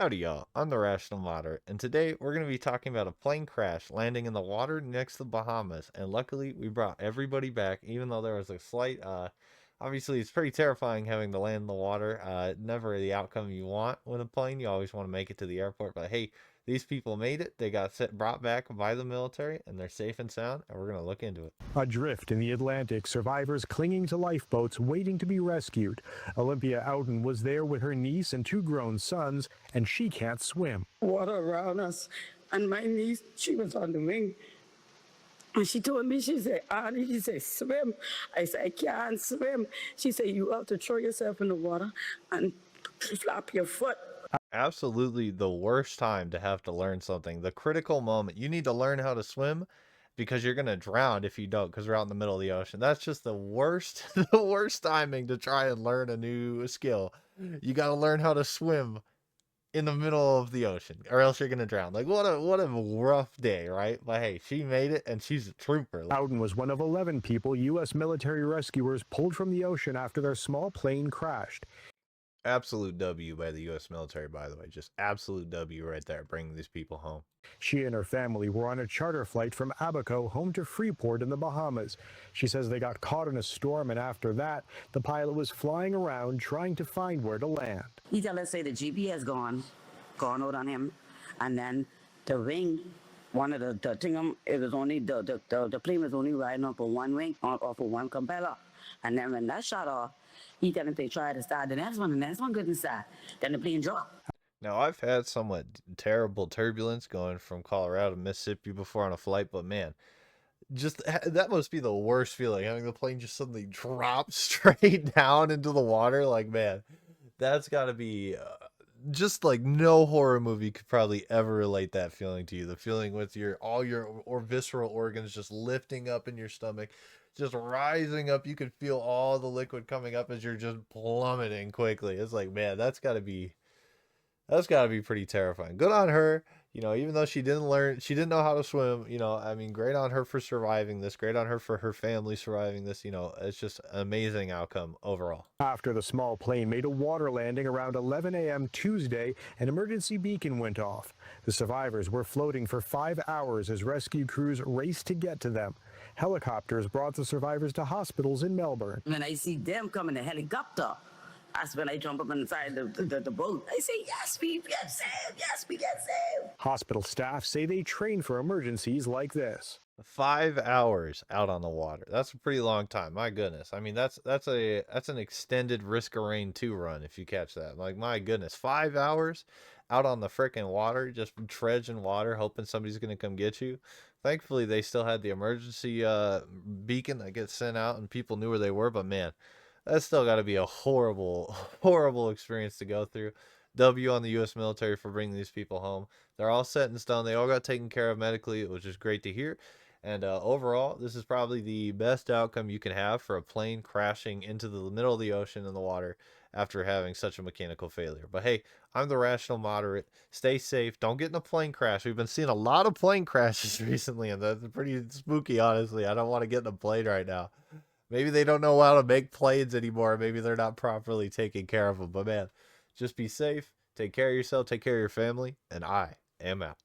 Howdy, y'all. I'm the Rational Moderate, and today we're going to be talking about a plane crash landing in the water next to the Bahamas. And luckily, we brought everybody back, even though there was a slight, obviously, it's pretty terrifying having to land in the water. Never the outcome you want with a plane. You always want to make it to the airport, but hey, these people made it. They got brought back by the military, and they're safe and sound, and we're going to look into it. Adrift in the Atlantic, survivors clinging to lifeboats waiting to be rescued. Olympia Ouden was there with her niece and two grown sons, and she can't swim. Water around us, and my niece, she was on the wing. And she told me, she said, Auntie, she said, swim. I said, I can't swim. She said, you have to throw yourself in the water and flap your foot. Absolutely the worst time to have to learn something. The critical moment. You need to learn how to swim because you're going to drown if you don't because we're out in the middle of the ocean. That's just the worst the worst timing to try and learn a new skill. You got to learn how to swim in the middle of the ocean or else you're going to drown. Like what a rough day, right? But hey, she made it and she's a trooper. Ouden was one of 11 people U.S. military rescuers pulled from the ocean after their small plane crashed. Absolute W by the U.S. military, by the way. Just absolute W right there, bringing these people home. She and her family were on a charter flight from Abaco home to Freeport in the Bahamas. She says they got caught in a storm, and after that, the pilot was flying around trying to find where to land. He tell us, say the GPS gone out on him. And then the wing, one of the thing, it was only, the plane was only riding off of one wing, off of one propeller. And then when that shot off, he tell us they tried to start the next one couldn't start. Then the plane dropped. Now, I've had somewhat terrible turbulence going from Colorado to Mississippi before on a flight, but man, just that must be the worst feeling, having the plane just suddenly drop straight down into the water. Like, man, that's got to be just like no horror movie could probably ever relate that feeling to you. The feeling with all your or visceral organs just lifting up in your stomach, just rising up. You could feel all the liquid coming up as you're just plummeting quickly. It's like, man, that's gotta be pretty terrifying. Good on her. Even though she didn't know how to swim, I mean, great on her for surviving this. Great on her for her family surviving this. It's just an amazing outcome overall. After the small plane made a water landing around 11 a.m. Tuesday, an emergency beacon went off. The survivors were floating for 5 hours as rescue crews raced to get to them. Helicopters brought the survivors to hospitals in Melbourne. When I see them come in a helicopter, that's when I jump up inside the boat. I say, yes, we get saved. Yes, we get saved. Hospital staff say they train for emergencies like this. 5 hours out on the water. That's a pretty long time. My goodness. I mean, that's an extended Risk of Rain 2 run if you catch that. Like, my goodness, 5 hours out on the frickin' water, just trudging water, hoping somebody's gonna come get you. Thankfully, they still had the emergency beacon that gets sent out, and people knew where they were. But man, that's still got to be a horrible, horrible experience to go through. W on the U.S. military for bringing these people home. They're all set in stone. They all got taken care of medically, which is great to hear. And overall, this is probably the best outcome you can have for a plane crashing into the middle of the ocean in the water after having such a mechanical failure. But hey, I'm the Rational Moderate. Stay safe. Don't get in a plane crash. We've been seeing a lot of plane crashes recently, and that's pretty spooky, honestly. I don't want to get in a plane right now. Maybe they don't know how to make planes anymore. Maybe they're not properly taking care of them. But man, just be safe. Take care of yourself. Take care of your family. And I am out.